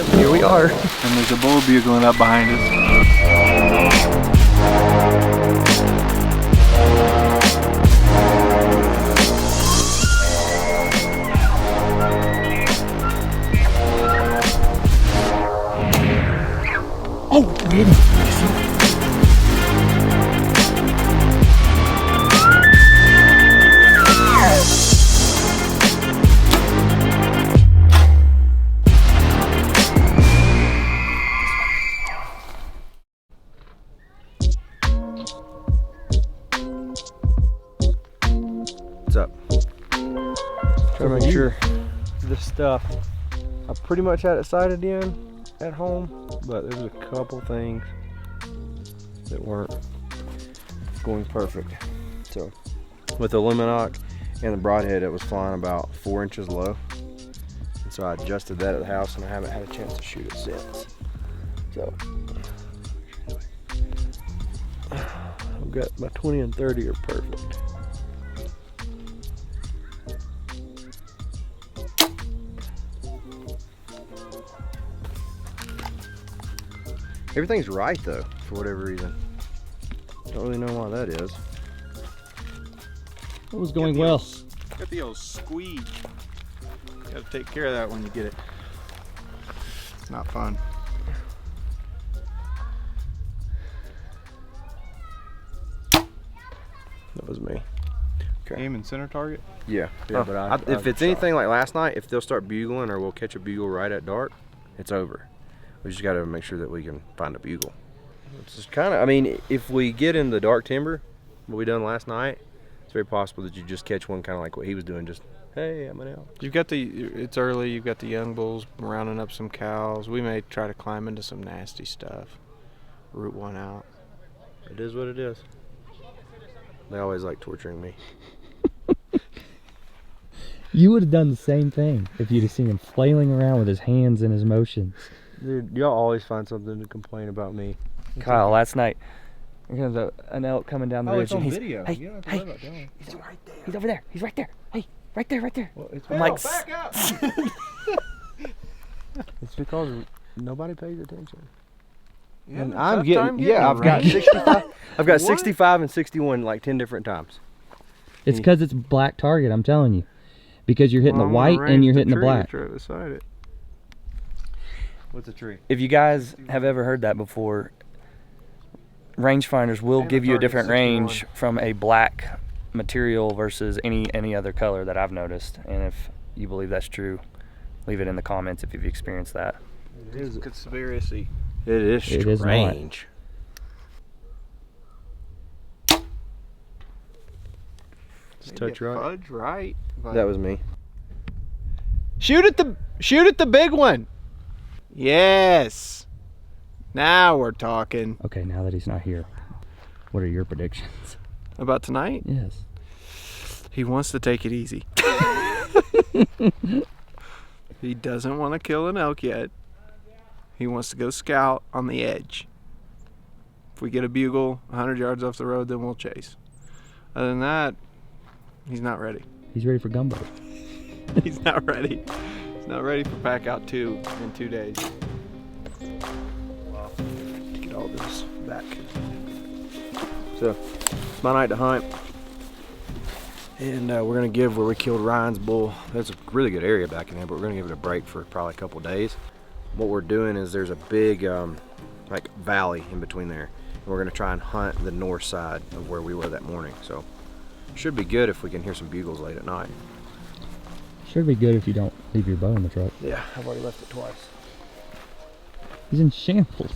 Here we are. And there's a bull bugling up behind us. Oh, we hit him. What's up? Trying to make sure this stuff, I pretty much had it sighted in at home, but there was a couple things that weren't going perfect. So with the Luminoc and the broadhead, it was flying about 4 inches low. And so I adjusted that at the house and I haven't had a chance to shoot it since. So I've got my 20 and 30 are perfect. Everything's right though, for whatever reason. Don't really know why that is. It was going well. Got the old squeeze. Gotta take care of that when you get it. It's not fun. That was me. Okay. Aim and center target? Yeah, but if it's anything like last night, if they'll start bugling or we'll catch a bugle right at dark, it's over. We just gotta make sure that we can find a bugle. It's just kind of, I mean, if we get in the dark timber, what we done last night, it's very possible that you just catch one kind of like what he was doing, just, hey, I'm an elk. You've got it's early, you've got the young bulls rounding up some cows. We may try to climb into some nasty stuff. Root one out. It is what it is. They always like torturing me. You would have done the same thing if you'd have seen him flailing around with his hands and his motions. Dude, y'all always find something to complain about me. Kyle, last night, there's an elk coming down the ridge. It's on and video. Hey, You don't have to hey, worry about that. he's right there. He's over there. He's right there. Hey, right there, right there. Well, it's I'm like, back up. It's because nobody pays attention. Yeah, And tough I'm time getting, getting yeah, I've got range. 65. I've got What? 65 and 61 like 10 different times. It's because it's black target, I'm telling you. Because you're hitting the white and you're hitting the black. Try to decide it. What's a tree? If you guys have ever heard that before, rangefinders will And give the you a target's different 61. range from a black material versus any other color that I've noticed. And if you believe that's true, leave it in the comments if you've experienced that. It is. Conspiracy. It is It is not. strange. Just touch right. Fudge right. That was me. Shoot at the big one. Yes. Now we're talking. Okay, now that he's not here, what are your predictions? About tonight? Yes. He wants to take it easy. He doesn't want to kill an elk yet. He wants to go scout on the edge. If we get a bugle 100 yards off the road, then we'll chase. Other than that, he's not ready. He's ready for gumbo. He's not ready. He's not ready for pack out 2 in 2 days. Wow. To get all this back. So, it's my night to hunt. And we're gonna give where we killed Ryan's bull. That's a really good area back in there, but we're gonna give it a break for probably a couple days. What we're doing is there's a big like valley in between there. And we're gonna try and hunt the north side of where we were that morning. So, should be good if we can hear some bugles late at night. Should be good if you don't leave your bow in the truck. Yeah, I've already left it twice. He's in shambles.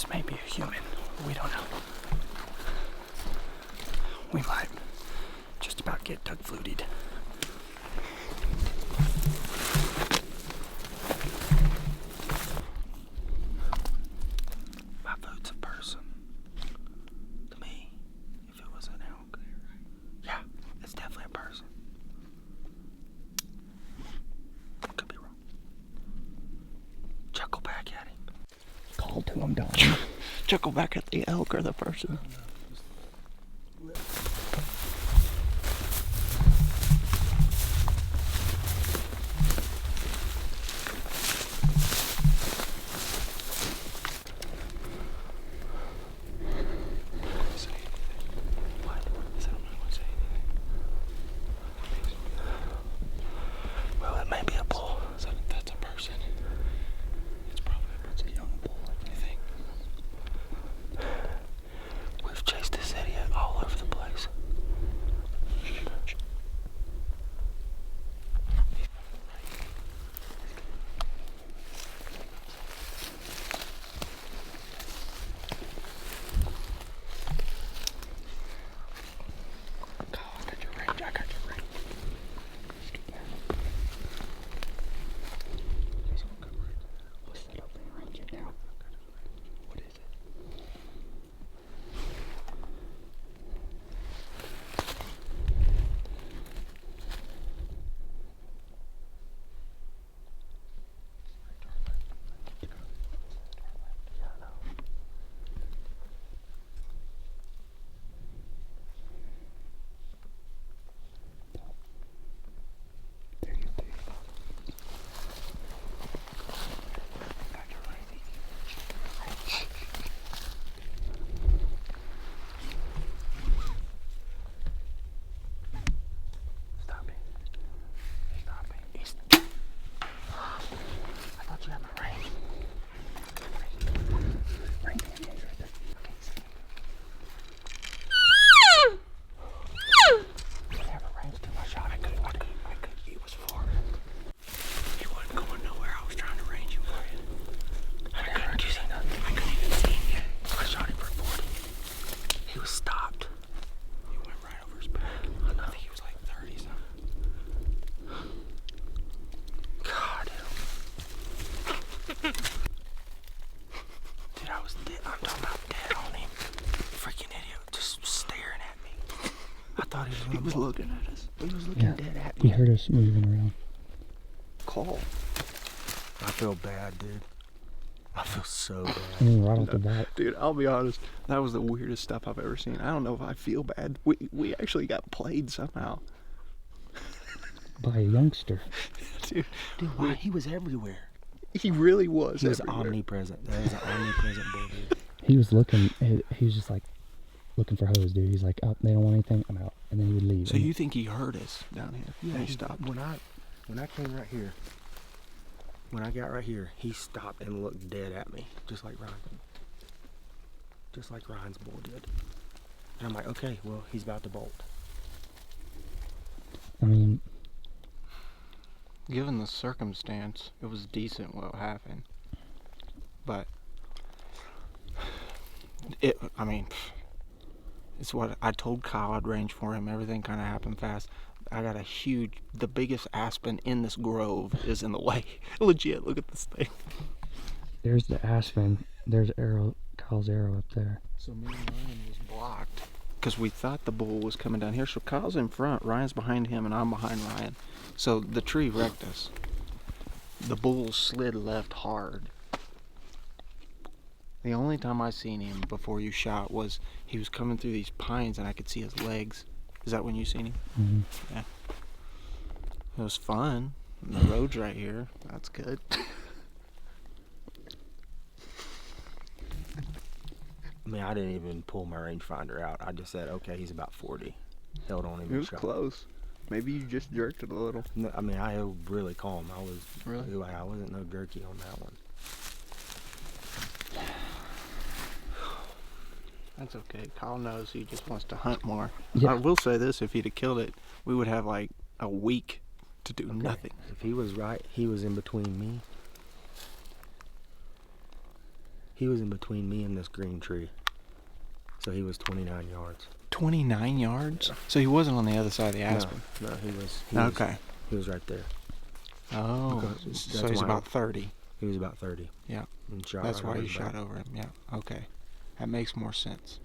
This may be a human. We don't know. We might just about get Doug fluted. My vote's a person. To me, if it was an elk. Yeah, it's definitely a person. Could be wrong. Chuckle back at him. Call to him, Don. Chuckle back at the elk or the person. Well, it may be a bull. So that's a person. It's probably a young bull, I think. We've chased this idiot all over the place. God, I got your range. I got your range. What's that open range at now? What is it? Stop it. Stop it. I thought you had my range. Range right there. I have a range to my shot. I could. It was far. He wasn't going nowhere. I was trying to range him for you. I couldn't get him. I couldn't even see him yet. I shot him for 40. He was stopped. He went right over his back. I think he was like 30 something. God, dude, I was dead. I'm talking about dead on him. Freaking idiot, just staring at me. I thought he was looking at us. He was looking dead at me. He heard us moving around. Call. I feel bad, dude. I feel so bad. I mean, right off the bat. Dude, I'll be honest. That was the weirdest stuff I've ever seen. I don't know if I feel bad. We actually got played somehow. By a youngster. Dude, Dude, he was everywhere. he really was. He was everywhere. omnipresent. That was an omnipresent bull, dude. He was looking, he was just like looking for hoes, dude. He's like, oh, they don't want anything, I'm out. And then he would leave. So you think he heard us down here? Yeah, And he stopped. When I came right here, when I got right here, he stopped and looked dead at me, just like Ryan. Just like Ryan's bull did. And I'm like, okay, well, he's about to bolt. I mean, Given the circumstance, it was decent what happened. But it's what I told Kyle I'd range for him. Everything kind of happened fast. I got the biggest aspen in this grove is in the way. Legit, look at this thing. there's the aspen. There's Kyle's arrow up there. So me and Ryan was blocked because we thought the bull was coming down here. So Kyle's in front, Ryan's behind him, and I'm behind Ryan. So the tree wrecked us. The bull slid left hard. The only time I seen him before you shot was he was coming through these pines and I could see his legs. Is that when you seen him? Mm-hmm. Yeah. It was fun. The road's right here. That's good. I mean, I didn't even pull my rangefinder out. I just said, okay, he's about 40. Held on him It and was shot. close. Maybe you just jerked it a little. No, I mean, I held really calm. I was Really? I wasn't no jerky on that one. That's okay. Kyle knows he just wants to hunt more. Yeah. I will say this, if he'd have killed it, we would have like a week to do nothing. If he was right, he was in between me. He was in between me and this green tree. So he was 29 yards. 29 yards? So he wasn't on the other side of the aspen? No, he was. Okay. He was right there. Oh, Because so that's he's why- about 30. He was about 30. Yeah. And shot That's right why over you his shot back. over him. Yeah. Okay. That makes more sense.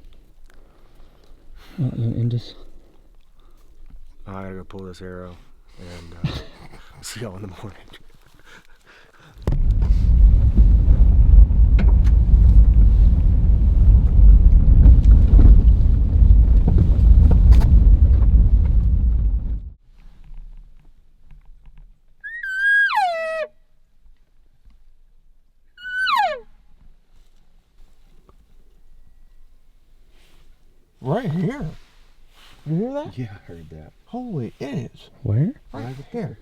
And just I gotta go pull this arrow and see y'all in the morning. Right here. You hear that? Yeah, I heard that. Holy, it is. where? Right here.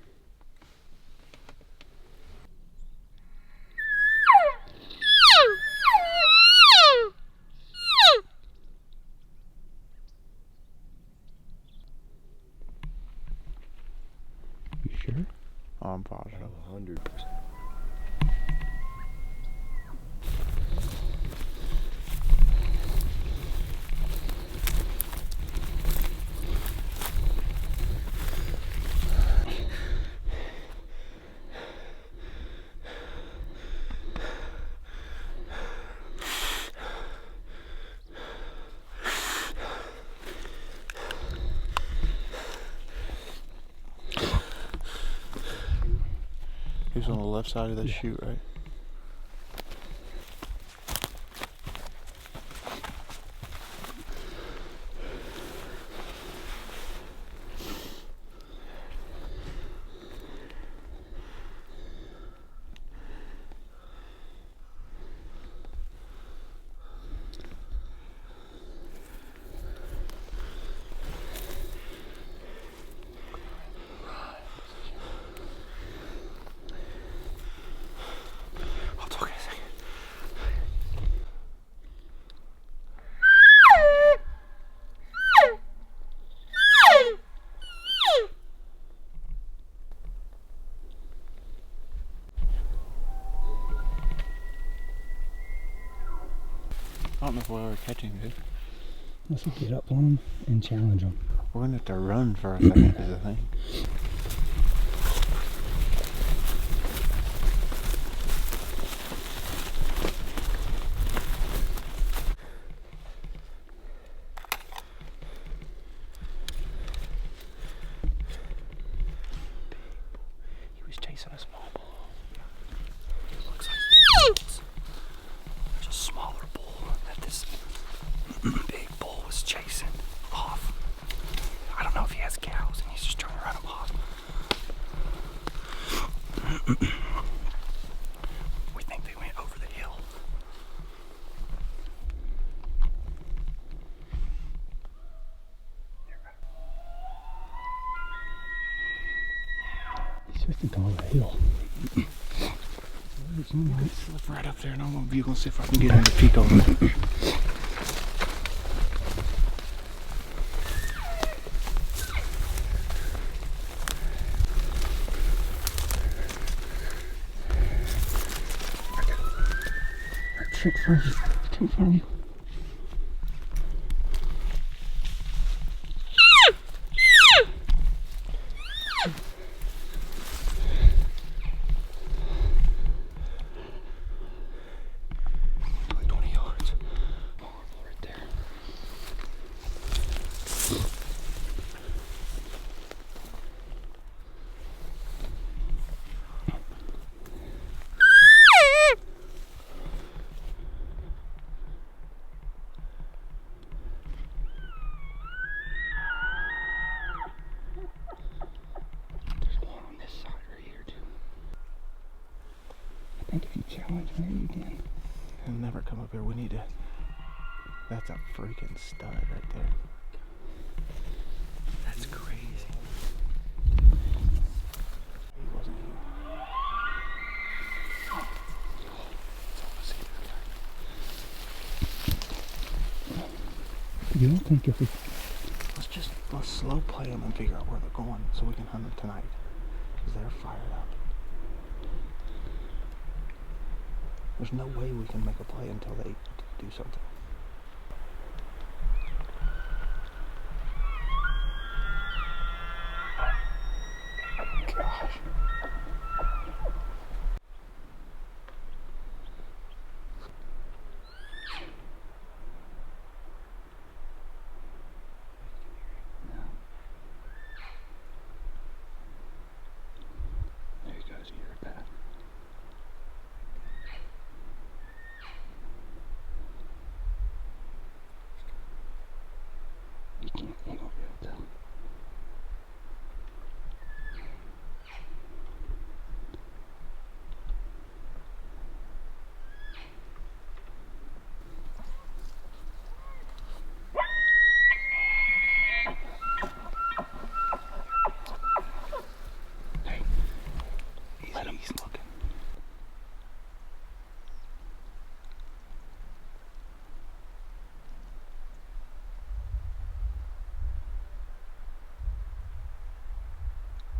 You sure? Oh, I'm positive. 100%. He was on the left side of the chute, right? I'll talk in a second. I don't know if we'll ever catch him, dude. Let's get up on him and challenge him. We're gonna have to run for a second is the thing. He was chasing a small bull. It looks like there's a smaller bull that this big bull was chasing off. I don't know if he has cows and he's just trying to run them off. We think they went over the hill. He's twisting to the hill. You can slip right up there and I'm gonna see if I can get him to peek over there. Check for you. Check for you. Like 20 yards. Right there. There's one on this side right here too. I think if you challenge, maybe you can. He'll never come up here. We need to. That's a freaking stud right there. That's crazy. He wasn't here. You don't think if we Let's slow play them and figure out where they're going so we can hunt them tonight. Because they're fired up. There's no way we can make a play until they do something. Gosh. There he goes. You heard that? You can't. He won't be able to tell. He's looking.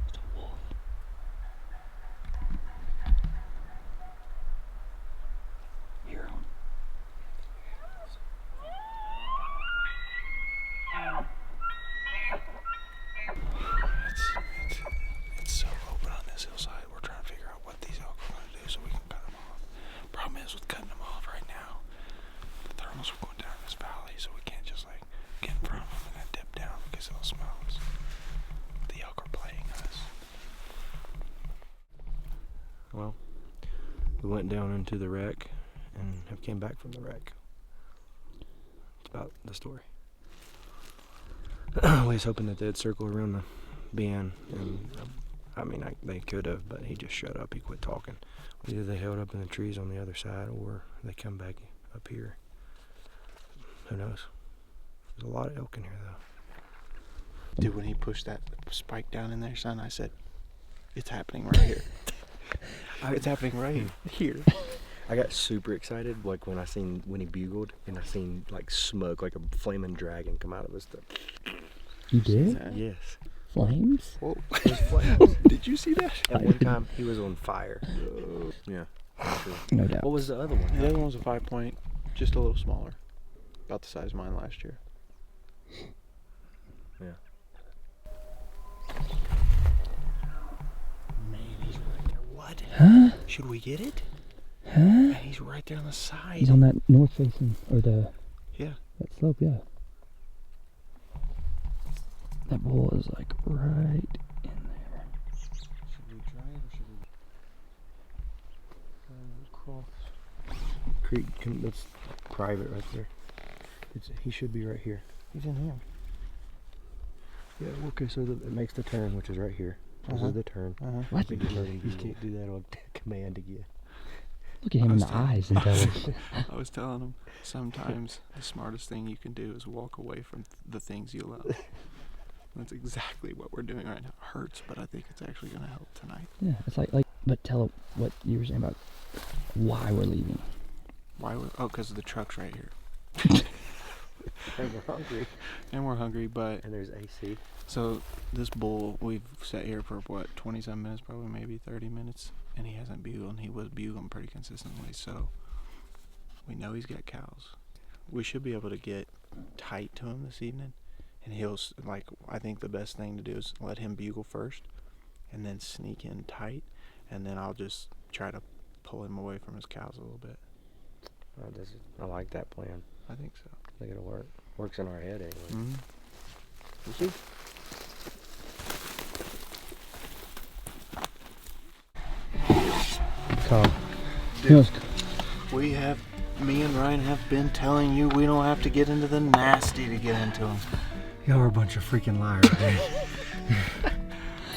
It's a wolf. Hear him. It's so open on this hillside. We're trying to figure out what these elk are going to do so we can cut them off. Problem is with cutting them off right now, the thermals are going down this valley, so we can't just like get in front of them and then dip down because they'll smell us. The elk are playing us. Well, we went down into the wreck and have came back from the wreck. It's about the story. We was hoping that they'd circle around the bend, and I mean, they could have, but he just shut up. He quit talking. Either they held up in the trees on the other side, or they come back up here. Who knows? There's a lot of elk in here, though. Dude, when he pushed that spike down in there, son, I said, it's happening right here. It's happening right here. I got super excited, like when he bugled, and I seen like smoke, like a flaming dragon come out of his stuff. You did? Yes. Flames? Whoa. There's flames. Did you see that? At one time, he was on fire. Yeah. Sure. No doubt. What was the other one? The other one was a 5-point, just a little smaller. About the size of mine last year. Yeah. Man, he's right there. What? Huh? Should we get it? Huh? Man, he's right there on the side. He's on that north facing, or that slope, yeah. That bull is like right in there. Should we try it, or should we cross? Creek, that's private right there. He should be right here. He's in here. Yeah, okay, so it makes the turn, which is right here. This is the turn. What? You can't do that on command again. Look at him in the eyes and tell him. I was telling him, sometimes the smartest thing you can do is walk away from the things you love. That's exactly what we're doing right now. It hurts, but I think it's actually going to help tonight. Yeah, it's like, but tell him what you were saying about why we're leaving. Why? Because the truck's right here. And we're hungry. And we're hungry, but... And there's AC. So, this bull, we've sat here for, 20-some minutes, probably maybe 30 minutes, and he hasn't bugled, and he was bugling pretty consistently, so we know he's got cows. We should be able to get tight to him this evening, and he'll, like, I think the best thing to do is let him bugle first, and then sneak in tight, and then I'll just try to pull him away from his cows a little bit. I like that plan. I think so. I think it'll work. Works in our head anyway. Mm-hmm. You see? Carl. Me and Ryan have been telling you we don't have to get into the nasty to get into them. Y'all are a bunch of freaking liars, man.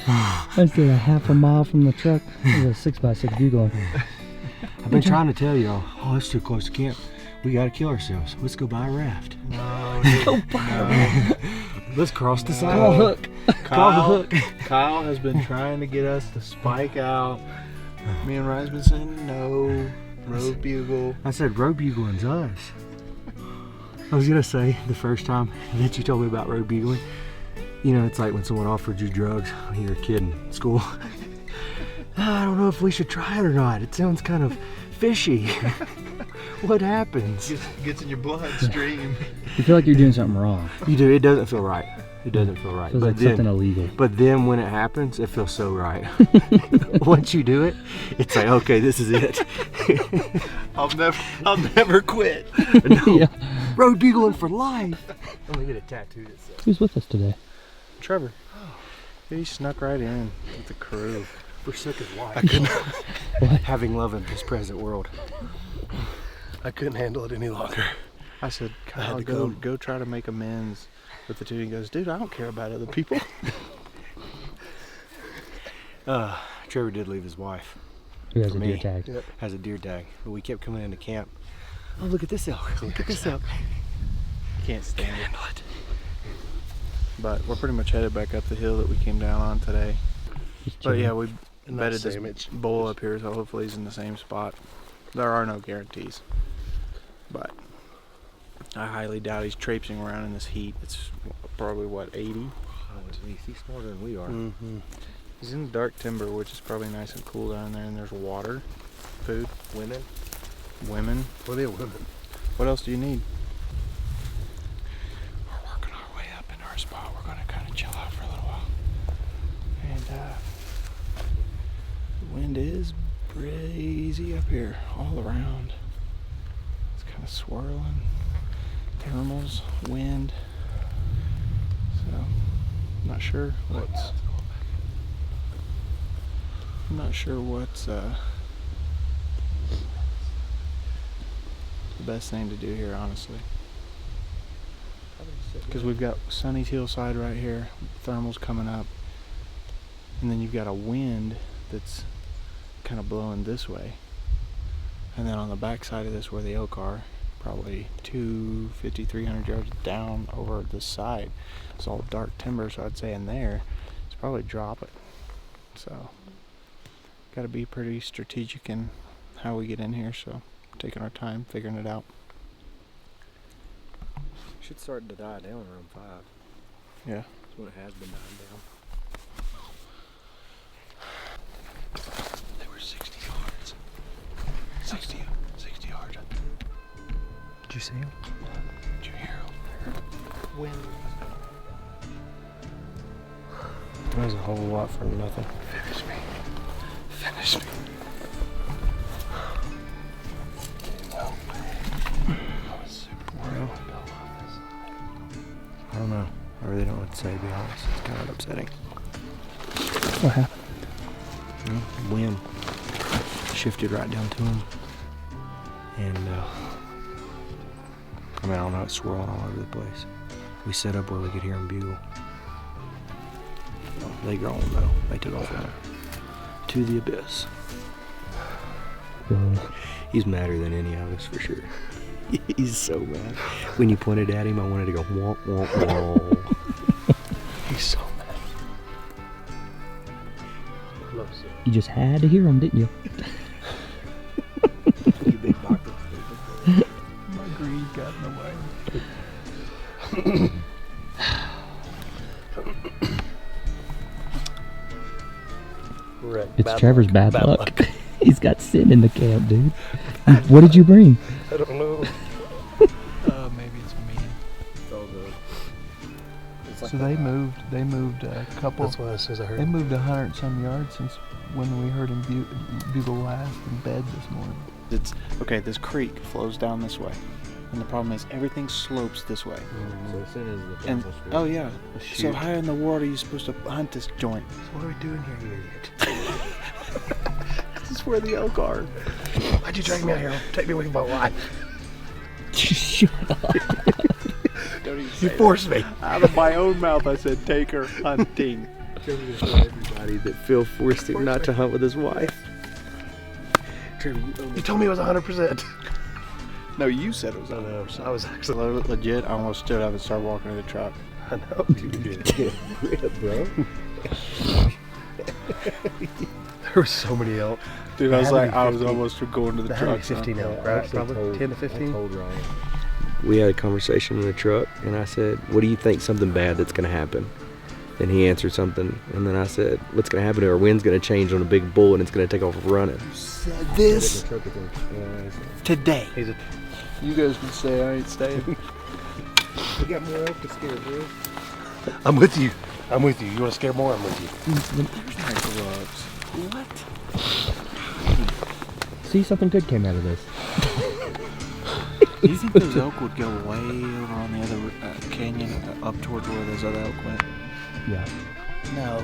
I stayed a half a mile from the truck. There's a 6x6 bugle. I've been trying to tell y'all, oh, it's too close to camp. We gotta kill ourselves. Let's go buy a raft. No, Go buy a raft. Let's cross the side. Call Hook. Call the hook. Kyle has been trying to get us to spike out. Me and Ryan's been saying no. Road bugle. I said road bugling's us. I was gonna say the first time that you told me about road bugling, you know, it's like when someone offered you drugs when you were a kid in school. I don't know if we should try it or not. It sounds kind of fishy. What happens? Gets in your bloodstream. You feel like you're doing something wrong. You do. It doesn't feel right. It doesn't feel right. Feels But like then, something illegal. but then when it happens, it feels so right. Once you do it, it's like, okay, this is it. I'll never quit. No. Yeah. Road bugling for life. I'm gonna get a tattoo that says. Who's with us today? Trevor. He snuck right in with the crew. Forsook his life. I couldn't. Having love in this present world. I couldn't handle it any longer. I said, I had Kyle, to go try to make amends with the two. He goes, dude, I don't care about other people. Trevor did leave his wife. Who has For a deer me. tag? Yep. Has a deer tag. But we kept coming into camp. Oh, look at this elk. Look at this elk. Can't stand it. But we're pretty much headed back up the hill that we came down on today. Just But chilling. yeah, we And bedded not this sandwich. bull up here, so hopefully he's in the same spot. There are no guarantees. But I highly doubt he's traipsing around in this heat. It's probably, what, 80? Oh, he's smarter than we are. Mm-hmm. He's in dark timber, which is probably nice and cool down there, and there's water, food, Women? women. Plenty of women. What else do you need? We're working our way up into our spot. We're going to kind of chill out for a little while. And the wind is crazy up here, all around. It's kind of swirling. Thermals, wind. So, not sure what's the best thing to do here, honestly. Because we've got Sunny's hillside right here, thermals coming up, and then you've got a wind that's kind of blowing this way. And then on the back side of this, where the elk are, probably 250, 300 yards down over this side, it's all dark timber, so I'd say in there, it's probably dropping. So, got to be pretty strategic in how we get in here, so taking our time figuring it out. Should start to die down around 5. Yeah. That's when it has been dying down. They were 60 yards. 60 yards. Did you see him? Did you hear them? Wind. That was a whole lot for nothing. Finish me. Finish me. Well, I was super worried about this. I don't know. I really don't know what to say, to be honest. It's kind of upsetting. What happened? Wind shifted right down to him. And, I don't know, it's swirling all over the place. We set up where we could hear him bugle. They grown though. They took off running to the abyss. He's madder than any of us for sure. He's so mad. When you pointed at him, I wanted to go womp womp womp. He's so mad. Loves it. You just had to hear him, didn't you? You big box. My greed got in the way. It's Trevor's bad luck. He's got sin in the camp, dude. What did you bring? I don't know. Maybe it's me. It's all good. It's like So they moved a couple. That's why it says I heard. They moved 100 some yards since when we heard him bugle last in bed this morning. It's okay. This creek flows down this way, and the problem is everything slopes this way. So as soon as the And thermals oh yeah, shoot. so how in the world are you supposed to hunt this joint? So what are we doing here, you idiot? This is where the elk are. Why'd you drag me out here? Take me away from my wife. Shut up. Don't even You say forced me. that. Out of my own mouth, I said take her hunting. Trevor's gonna tell everybody that Phil forced him not to hunt with his wife. Trevor, You told me it was 100%. No, you said it was. I know. I was actually. Legit, I almost stood up and started walking to the truck. I know you did. yeah, bro. There were so many elk. Dude, I was There had like, to be I was 50. almost going to the There had to be truck. son. 15 elk, I right? actually Probably told- 10 to I 15. told Ryan. We had a conversation in the truck, and I said, "What do you think? Something bad that's gonna happen?" And he answered something, and then I said, what's going to happen to our wind's going to change on a big bull and it's going to take off running. Said this today. You guys can stay, I ain't staying. We got more elk to scare, bro. I'm with you. I'm with you. You want to scare more? I'm with you. There's my gloves. What? See, something good came out of this. Do you think those elk would go way over on the other canyon up towards where those other elk went? Yeah. No.